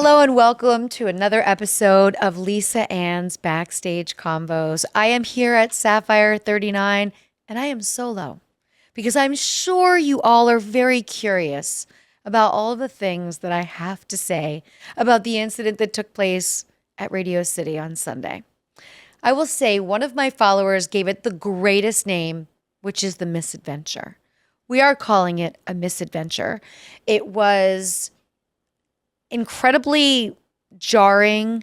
Hello and welcome to another episode of Lisa Ann's Backstage Convos. I am here at Sapphire 39 and I am solo because I'm sure you all are very curious about all of the things that I have to say about the incident that took place at Radio City on Sunday. I will say one of my followers gave it the greatest name, which is the misadventure. We are calling it a misadventure. It was incredibly jarring.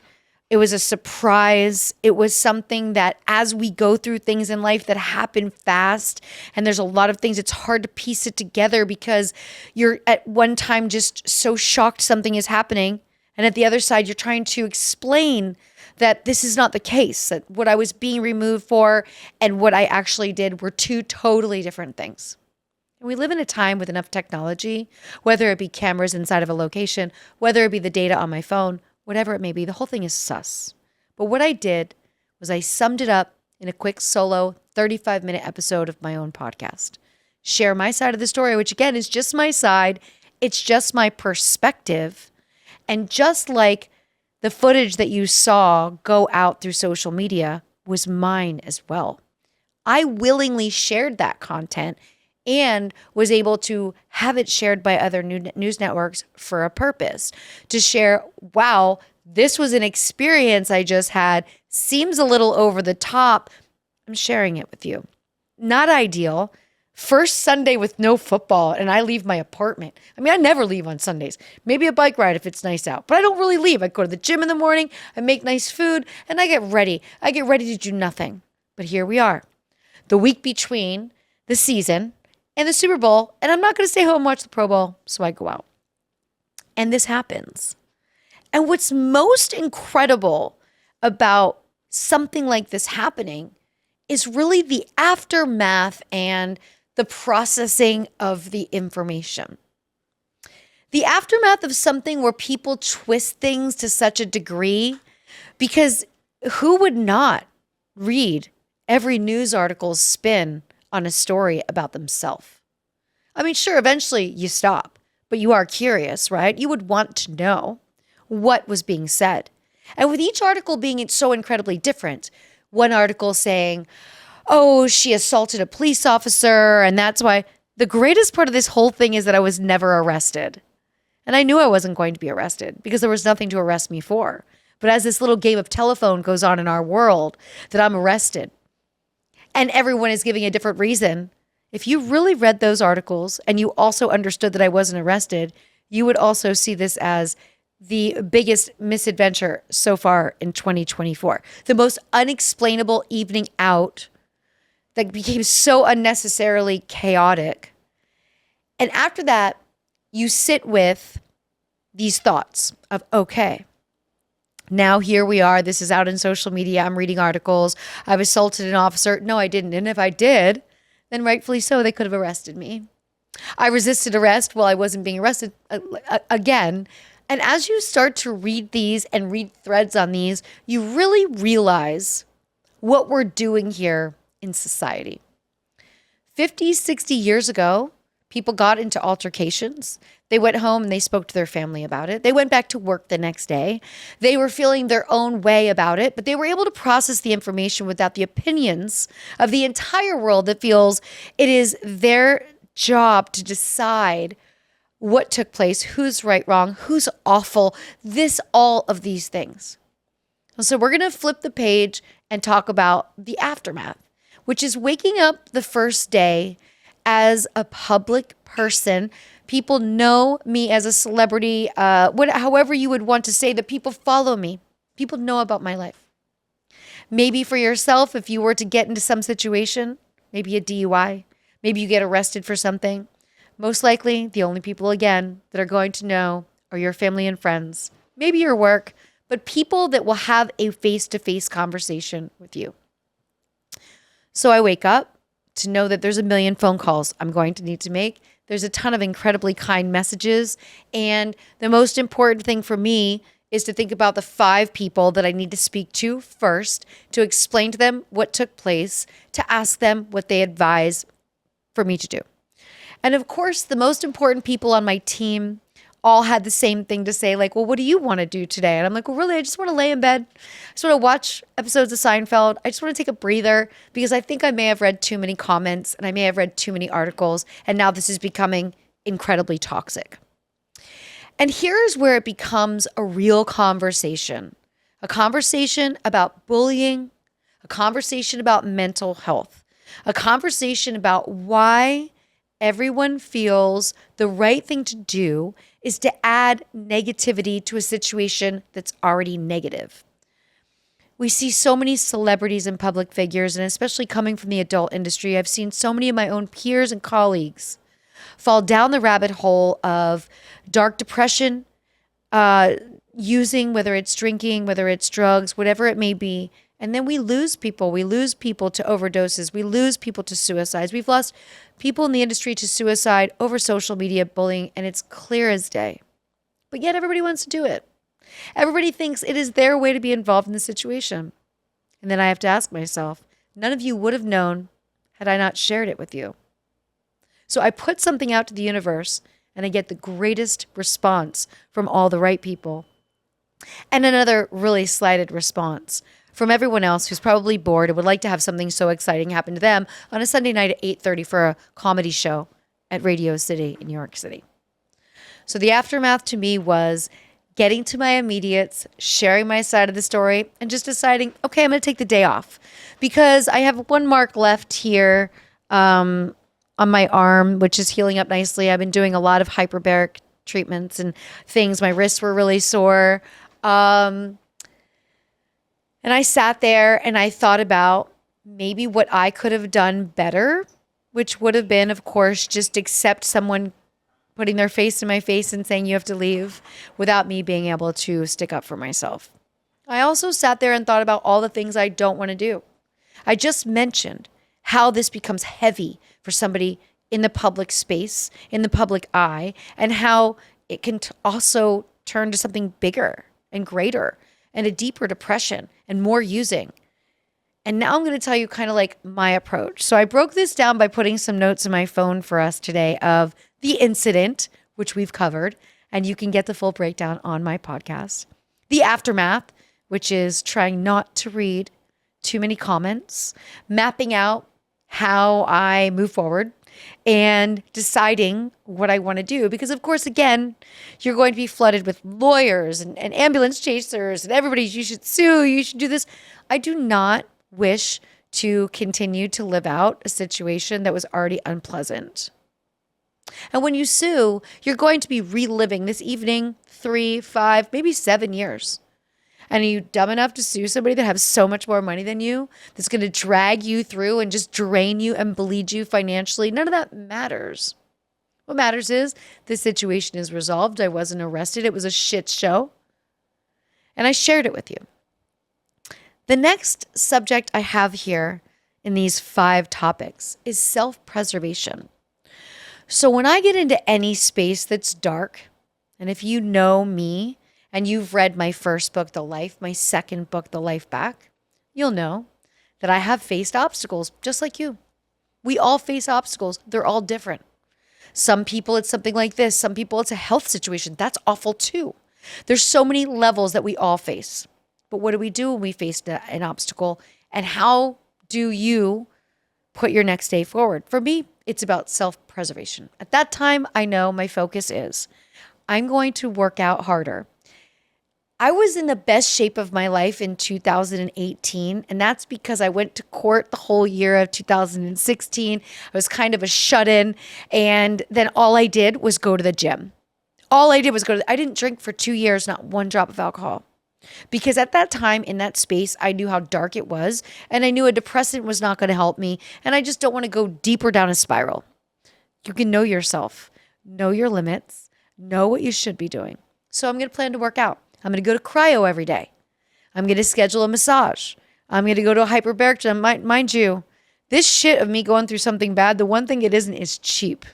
It was a surprise. It was something that as we go through things in life that happen fast, and there's a lot of things, it's hard to piece it together because you're at one time just so shocked something is happening. And at the other side, you're trying to explain that this is not the case, that what I was being removed for and what I actually did were two totally different things. And we live in a time with enough technology, whether it be cameras inside of a location, whether it be the data on my phone, whatever it may be, the whole thing is sus. But what I did was I summed it up in a quick solo 35-minute episode of my own podcast. Share my side of the story, which again is just my side. It's just my perspective. And just like the footage that you saw go out through social media was mine as well. I willingly shared that content and was able to have it shared by other news networks for a purpose. To share, wow, this was an experience I just had. Seems a little over the top. I'm sharing it with you. Not ideal. First Sunday with no football and I leave my apartment. I mean, I never leave on Sundays. Maybe a bike ride if it's nice out, but I don't really leave. I go to the gym in the morning, I make nice food, and I get ready. I get ready to do nothing. But here we are. The week between the season and the Super Bowl, and I'm not going to stay home and watch the Pro Bowl, so I go out. And this happens. And what's most incredible about something like this happening is really the aftermath and the processing of the information. The aftermath of something where people twist things to such a degree, because who would not read every news article's spin on a story about themselves? I mean, sure, eventually you stop, but you are curious, right? You would want to know what was being said. And with each article being so incredibly different, one article saying, oh, she assaulted a police officer, and that's why. The greatest part of this whole thing is that I was never arrested. And I knew I wasn't going to be arrested because there was nothing to arrest me for. But as this little game of telephone goes on in our world, that I'm arrested. And everyone is giving a different reason. If you really read those articles and you also understood that I wasn't arrested, you would also see this as the biggest misadventure so far in 2024. The most unexplainable evening out that became so unnecessarily chaotic. And after that, you sit with these thoughts of, okay, now here we are. This is out in social media. I'm reading articles. I've assaulted an officer. No, I didn't. And if I did, then rightfully so, they could have arrested me. I resisted arrest while I wasn't being arrested again. And as you start to read these and read threads on these, you really realize what we're doing here in society. 50, 60 years ago, people got into altercations. They went home and they spoke to their family about it. They went back to work the next day. They were feeling their own way about it, but they were able to process the information without the opinions of the entire world that feels it is their job to decide what took place, who's right, wrong, who's awful, all of these things. So we're going to flip the page and talk about the aftermath, which is waking up the first day as a public person. People know me as a celebrity, however you would want to say that people follow me. People know about my life. Maybe for yourself, if you were to get into some situation, maybe a DUI, maybe you get arrested for something, most likely the only people, again, that are going to know are your family and friends, maybe your work, but people that will have a face-to-face conversation with you. So I wake up to know that there's a million phone calls I'm going to need to make. There's a ton of incredibly kind messages. And the most important thing for me is to think about the 5 people that I need to speak to first, to explain to them what took place, to ask them what they advise for me to do. And of course, the most important people on my team all had the same thing to say, like, well, what do you want to do today? And I'm like, well, really, I just want to lay in bed. I just want to watch episodes of Seinfeld. I just want to take a breather because I think I may have read too many comments and I may have read too many articles. And now this is becoming incredibly toxic. And here's where it becomes a real conversation about bullying, a conversation about mental health, a conversation about why everyone feels the right thing to do is to add negativity to a situation that's already negative. We see so many celebrities and public figures, and especially coming from the adult industry, I've seen so many of my own peers and colleagues fall down the rabbit hole of dark depression, using, whether it's drinking, whether it's drugs, whatever it may be. And then we lose people. We lose people to overdoses. We lose people to suicides. We've lost people in the industry to suicide over social media bullying, and it's clear as day. But yet everybody wants to do it. Everybody thinks it is their way to be involved in the situation. And then I have to ask myself, none of you would have known had I not shared it with you. So I put something out to the universe, and I get the greatest response from all the right people. And another really slighted response from everyone else who's probably bored and would like to have something so exciting happen to them on a Sunday night at 8:30 for a comedy show at Radio City in New York City. So the aftermath to me was getting to my immediates, sharing my side of the story, and just deciding, okay, I'm going to take the day off because I have one mark left here on my arm, which is healing up nicely. I've been doing a lot of hyperbaric treatments and things. My wrists were really sore. And I sat there and I thought about maybe what I could have done better, which would have been, of course, just accept someone putting their face in my face and saying you have to leave without me being able to stick up for myself. I also sat there and thought about all the things I don't want to do. I just mentioned how this becomes heavy for somebody in the public space, in the public eye, and how it can also turn to something bigger and greater and a deeper depression and more using. And now I'm going to tell you kind of like my approach. So I broke this down by putting some notes in my phone for us today of the incident, which we've covered, and you can get the full breakdown on my podcast. The aftermath, which is trying not to read too many comments, mapping out how I move forward, and deciding what I want to do. Because, of course, again, you're going to be flooded with lawyers and ambulance chasers and everybody, you should sue, you should do this. I do not wish to continue to live out a situation that was already unpleasant. And when you sue, you're going to be reliving this evening 3, 5, maybe 7 years. And are you dumb enough to sue somebody that has so much more money than you, that's going to drag you through and just drain you and bleed you financially? None of that matters. What matters is the situation is resolved. I wasn't arrested. It was a shit show. And I shared it with you. The next subject I have here in these 5 topics is self-preservation. So when I get into any space that's dark, and if you know me and you've read my first book, The Life, my second book, The Life Back, you'll know that I have faced obstacles just like you. We all face obstacles. They're all different. Some people, it's something like this. Some people, it's a health situation. That's awful too. There's so many levels that we all face. But what do we do when we face an obstacle? And how do you put your next day forward? For me, it's about self-preservation. At that time, I know my focus is I'm going to work out harder. I was in the best shape of my life in 2018, and that's because I went to court the whole year of 2016. I was kind of a shut-in, and then all I did was go to the gym. All I did was I didn't drink for 2 years, not one drop of alcohol. Because at that time, in that space, I knew how dark it was, and I knew a depressant was not going to help me, and I just don't want to go deeper down a spiral. You can know yourself, know your limits, know what you should be doing. So I'm going to plan to work out. I'm going to go to cryo every day. I'm going to schedule a massage. I'm going to go to a hyperbaric gym. Mind you, this shit of me going through something bad, the one thing it isn't is cheap.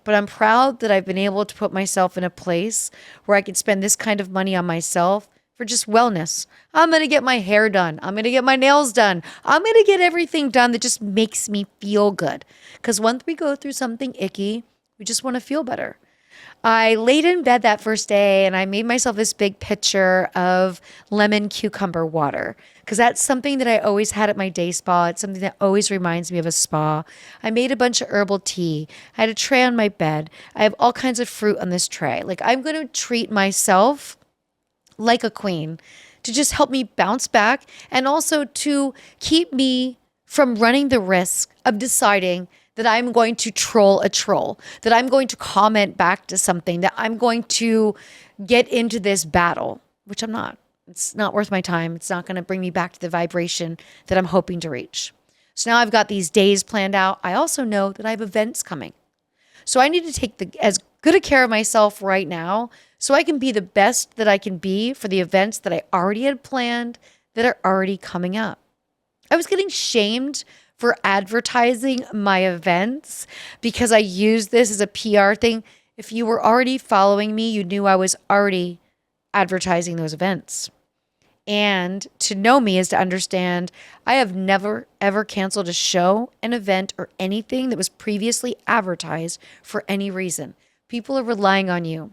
But I'm proud that I've been able to put myself in a place where I can spend this kind of money on myself for just wellness. I'm going to get my hair done. I'm going to get my nails done. I'm going to get everything done that just makes me feel good. Because once we go through something icky, we just want to feel better. I laid in bed that first day and I made myself this big pitcher of lemon cucumber water because that's something that I always had at my day spa. It's something that always reminds me of a spa. I made a bunch of herbal tea. I had a tray on my bed. I have all kinds of fruit on this tray. Like, I'm going to treat myself like a queen to just help me bounce back and also to keep me from running the risk of deciding that I'm going to troll a troll, that I'm going to comment back to something, that I'm going to get into this battle, which I'm not. It's not worth my time. It's not going to bring me back to the vibration that I'm hoping to reach. So now I've got these days planned out. I also know that I have events coming. So I need to take as good a care of myself right now so I can be the best that I can be for the events that I already had planned that are already coming up. I was getting shamed for advertising my events because I use this as a PR thing. If you were already following me, you knew I was already advertising those events. And to know me is to understand I have never, ever canceled a show, an event, or anything that was previously advertised for any reason. People are relying on you.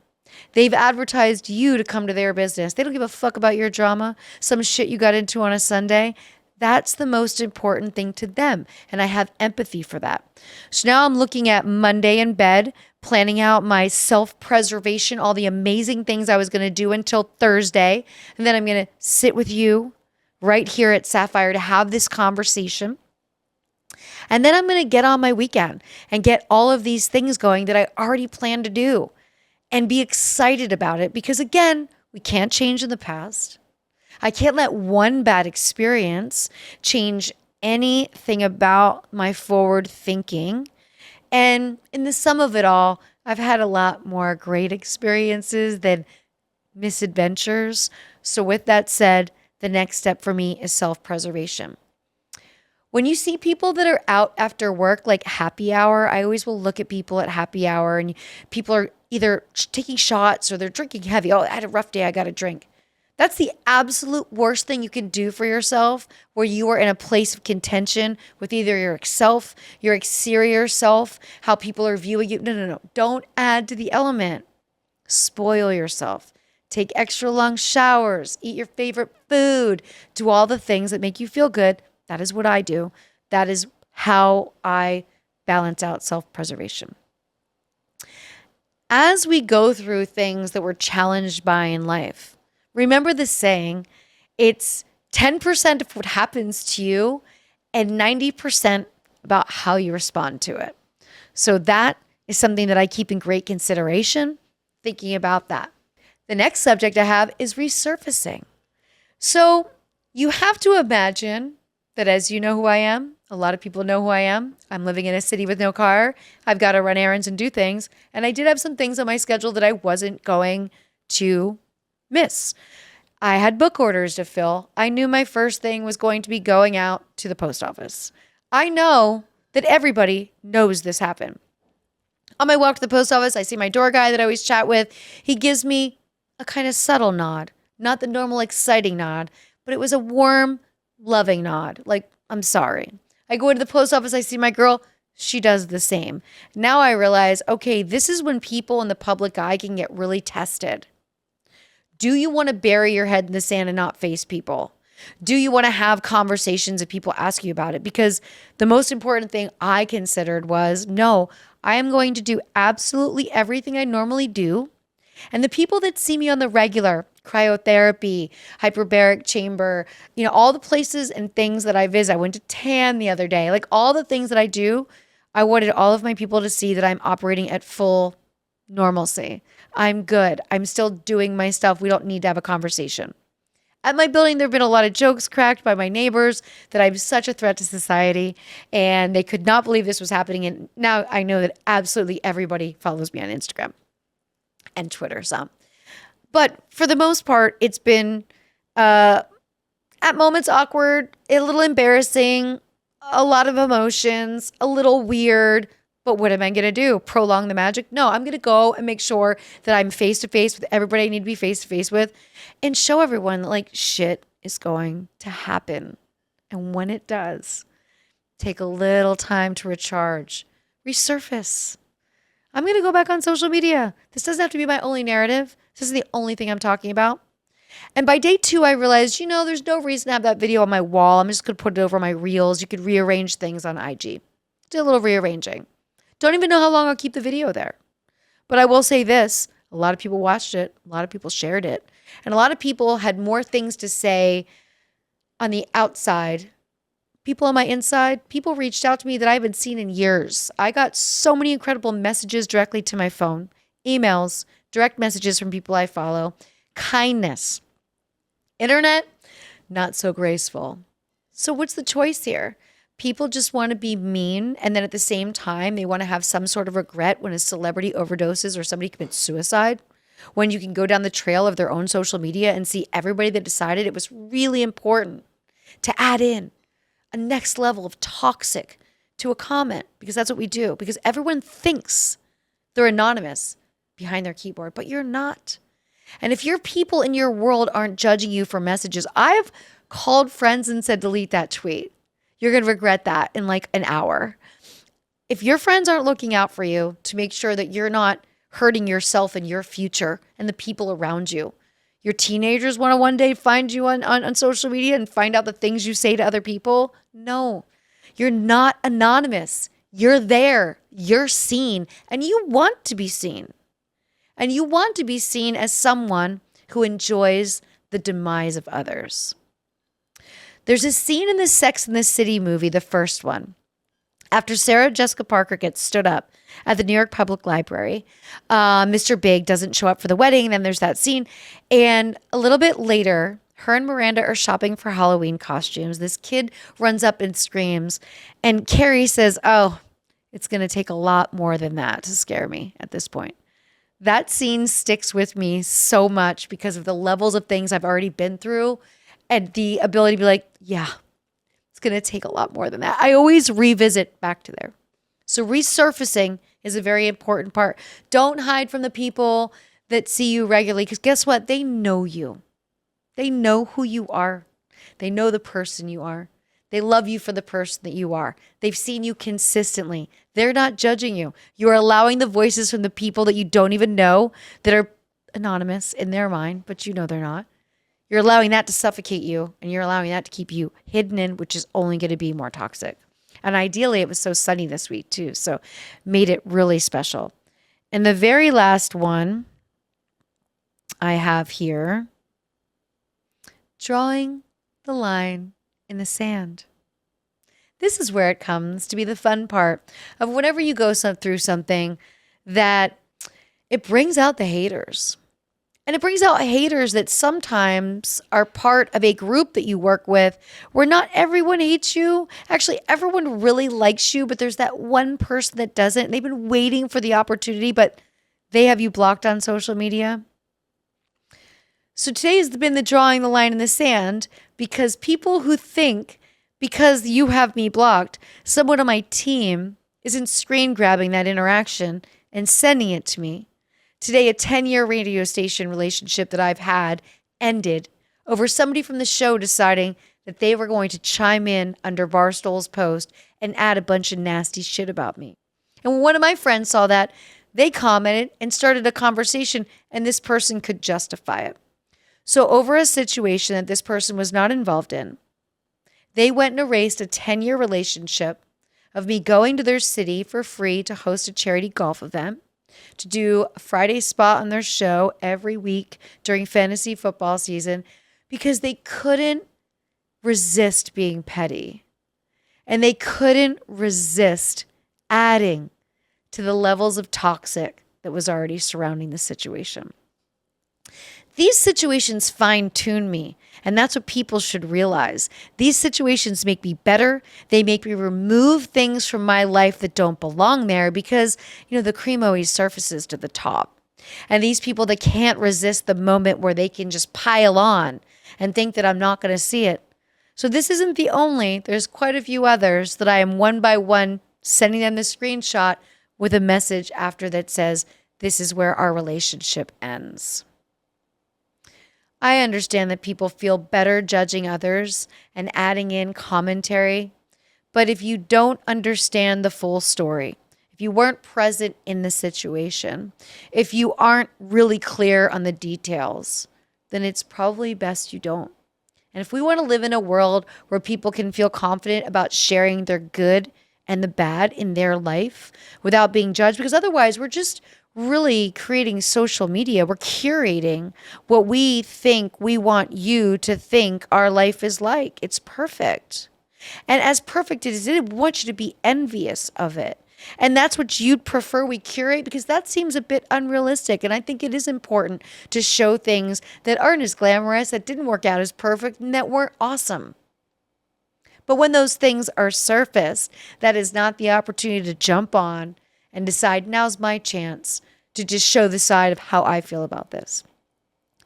They've advertised you to come to their business. They don't give a fuck about your drama, some shit you got into on a Sunday. That's the most important thing to them. And I have empathy for that. So now I'm looking at Monday in bed, planning out my self-preservation, all the amazing things I was going to do until Thursday. And then I'm going to sit with you right here at Sapphire to have this conversation. And then I'm going to get on my weekend and get all of these things going that I already planned to do and be excited about it. Because again, we can't change in the past. I can't let one bad experience change anything about my forward thinking. And in the sum of it all, I've had a lot more great experiences than misadventures. So with that said, the next step for me is self-preservation. When you see people that are out after work, like happy hour, I always will look at people at happy hour and people are either taking shots or they're drinking heavy. Oh, I had a rough day, I got a drink. That's the absolute worst thing you can do for yourself, where you are in a place of contention with either your self, your exterior self, how people are viewing you. No. Don't add to the element. Spoil yourself. Take extra long showers. Eat your favorite food. Do all the things that make you feel good. That is what I do. That is how I balance out self-preservation. As we go through things that we're challenged by in life, remember the saying, it's 10% of what happens to you and 90% about how you respond to it. So that is something that I keep in great consideration, thinking about that. The next subject I have is resurfacing. So you have to imagine that as you know who I am, a lot of people know who I am. I'm living in a city with no car. I've got to run errands and do things. And I did have some things on my schedule that I wasn't going to miss. I had book orders to fill. I knew my first thing was going to be going out to the post office. I know that everybody knows this happened. On my walk to the post office, I see my door guy that I always chat with. He gives me a kind of subtle nod, not the normal exciting nod, but it was a warm, loving nod. Like, I'm sorry. I go into the post office, I see my girl. She does the same. Now I realize, okay, this is when people in the public eye can get really tested. Do you want to bury your head in the sand and not face people? Do you want to have conversations if people ask you about it? Because the most important thing I considered was, no, I am going to do absolutely everything I normally do. And the people that see me on the regular, cryotherapy, hyperbaric chamber, all the places and things that I visit. I went to tan the other day, like all the things that I do. I wanted all of my people to see that I'm operating at full normalcy. I'm good. I'm still doing my stuff. We don't need to have a conversation. At my building, there have been a lot of jokes cracked by my neighbors that I'm such a threat to society, and they could not believe this was happening. And now I know that absolutely everybody follows me on Instagram and Twitter some. But for the most part, it's been at moments awkward, a little embarrassing, a lot of emotions, a little weird. But what am I going to do? Prolong the magic? No, I'm going to go and make sure that I'm face to face with everybody I need to be face to face with and show everyone that like shit is going to happen. And when it does, take a little time to recharge, resurface. I'm going to go back on social media. This doesn't have to be my only narrative. This isn't the only thing I'm talking about. And by day 2, I realized, there's no reason to have that video on my wall. I'm just going to put it over my reels. You could rearrange things on IG. Do a little rearranging. Don't even know how long I'll keep the video there. But I will say this. A lot of people watched it. A lot of people shared it. And a lot of people had more things to say on the outside. People on my inside, people reached out to me that I haven't seen in years. I got so many incredible messages directly to my phone, emails, direct messages from people I follow, kindness. Internet, not so graceful. So what's the choice here? People just want to be mean, and then at the same time, they want to have some sort of regret when a celebrity overdoses or somebody commits suicide. When you can go down the trail of their own social media and see everybody that decided it was really important to add in a next level of toxic to a comment, because that's what we do, because everyone thinks they're anonymous behind their keyboard, but you're not. And if your people in your world aren't judging you for messages, I've called friends and said, delete that tweet. You're going to regret that in like an hour. If your friends aren't looking out for you to make sure that you're not hurting yourself and your future and the people around you, your teenagers want to one day find you on social media and find out the things you say to other people. No, you're not anonymous. You're there. You're seen. And you want to be seen. And you want to be seen as someone who enjoys the demise of others. There's a scene in the Sex and the City movie, the first one, after Sarah Jessica Parker gets stood up at the New York Public Library. Mr. Big doesn't show up for the wedding. Then there's that scene. And a little bit later, her and Miranda are shopping for Halloween costumes. This kid runs up and screams. And Carrie says, oh, it's going to take a lot more than that to scare me at this point. That scene sticks with me so much because of the levels of things I've already been through and the ability to be like, yeah, it's going to take a lot more than that. I always revisit back to there. So resurfacing is a very important part. Don't hide from the people that see you regularly, because guess what? They know you. They know who you are. They know the person you are. They love you for the person that you are. They've seen you consistently. They're not judging you. You're allowing the voices from the people that you don't even know, that are anonymous in their mind, but you know they're not. You're allowing that to suffocate you, and you're allowing that to keep you hidden in, which is only going to be more toxic. And ideally, it was so sunny this week too, so made it really special. And the very last one I have here, drawing the line in the sand. This is where it comes to be the fun part of whenever you go through something that it brings out the haters. And it brings out haters that sometimes are part of a group that you work with where not everyone hates you. Actually, everyone really likes you, but there's that one person that doesn't. They've been waiting for the opportunity, but they have you blocked on social media. So today has been the drawing the line in the sand, because people who think because you have me blocked, someone on my team isn't screen grabbing that interaction and sending it to me. Today, a 10-year radio station relationship that I've had ended over somebody from the show deciding that they were going to chime in under Barstool's post and add a bunch of nasty shit about me. And when one of my friends saw that, they commented and started a conversation, and this person could justify it. So over a situation that this person was not involved in, they went and erased a 10-year relationship of me going to their city for free to host a charity golf event, to do a Friday spot on their show every week during fantasy football season, because they couldn't resist being petty. And they couldn't resist adding to the levels of toxic that was already surrounding the situation. These situations fine-tune me, and that's what people should realize. These situations make me better. They make me remove things from my life that don't belong there, because, the cream always surfaces to the top. And these people that can't resist the moment where they can just pile on and think that I'm not going to see it. So this isn't the only. There's quite a few others that I am one by one sending them the screenshot with a message after that says, this is where our relationship ends. I understand that people feel better judging others and adding in commentary, but if you don't understand the full story, if you weren't present in the situation, if you aren't really clear on the details, then it's probably best you don't. And if we want to live in a world where people can feel confident about sharing their good and the bad in their life without being judged, because otherwise we're just really creating social media. We're curating what we think we want you to think our life is like. It's perfect. And as perfect as it is, we want you to be envious of it. And that's what you'd prefer we curate, because that seems a bit unrealistic. And I think it is important to show things that aren't as glamorous, that didn't work out as perfect, and that weren't awesome. But when those things are surfaced, that is not the opportunity to jump on and decide, now's my chance to just show the side of how I feel about this.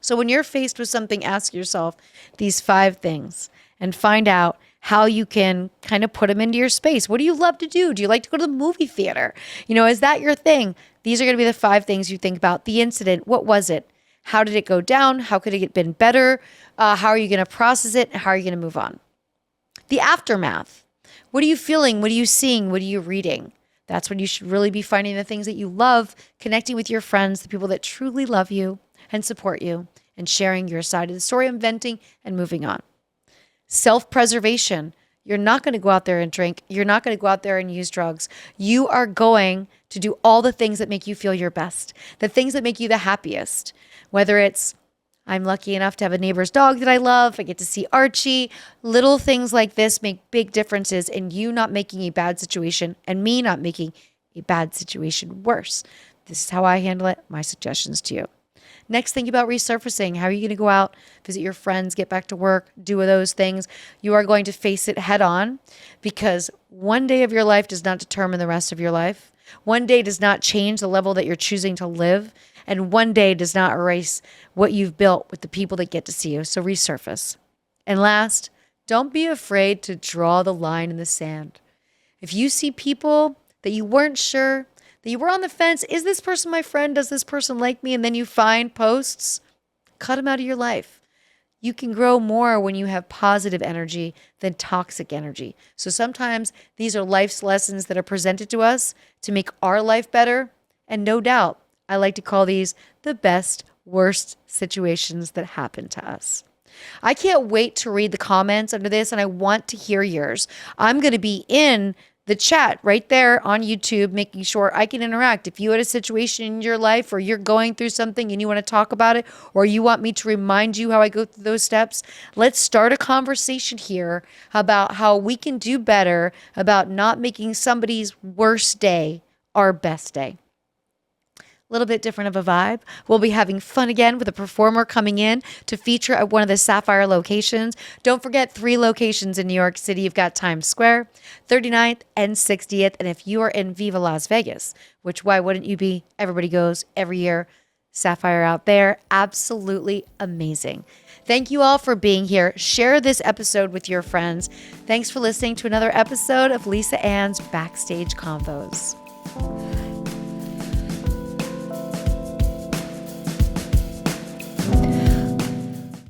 So when you're faced with something, ask yourself these 5 things and find out how you can kind of put them into your space. What do you love to do? Do you like to go to the movie theater? Is that your thing? These are going to be the 5 things you think about. The incident, what was it? How did it go down? How could it have been better? How are you going to process it? How are you going to move on? The aftermath. What are you feeling? What are you seeing? What are you reading? That's when you should really be finding the things that you love, connecting with your friends, the people that truly love you and support you, and sharing your side of the story and venting and moving on. Self-preservation. You're not going to go out there and drink. You're not going to go out there and use drugs. You are going to do all the things that make you feel your best, the things that make you the happiest, whether it's I'm lucky enough to have a neighbor's dog that I love. I get to see Archie. Little things like this make big differences in you not making a bad situation and me not making a bad situation worse. This is how I handle it. My suggestions to you. Next, think about resurfacing. How are you going to go out, visit your friends, get back to work, do those things? You are going to face it head on, because one day of your life does not determine the rest of your life. One day does not change the level that you're choosing to live. And one day does not erase what you've built with the people that get to see you. So resurface. And last, don't be afraid to draw the line in the sand. If you see people that you weren't sure, that you were on the fence, is this person my friend? Does this person like me? And then you find posts, cut them out of your life. You can grow more when you have positive energy than toxic energy. So sometimes these are life's lessons that are presented to us to make our life better. And no doubt, I like to call these the best, worst situations that happen to us. I can't wait to read the comments under this, and I want to hear yours. I'm going to be in the chat right there on YouTube, making sure I can interact. If you had a situation in your life or you're going through something and you want to talk about it, or you want me to remind you how I go through those steps, let's start a conversation here about how we can do better about not making somebody's worst day our best day. A little bit different of a vibe. We'll be having fun again with a performer coming in to feature at one of the Sapphire locations. Don't forget 3 locations in New York City. You've got Times Square, 39th and 60th. And if you are in Viva Las Vegas, which why wouldn't you be? Everybody goes every year. Sapphire out there. Absolutely amazing. Thank you all for being here. Share this episode with your friends. Thanks for listening to another episode of Lisa Ann's Backstage Convos.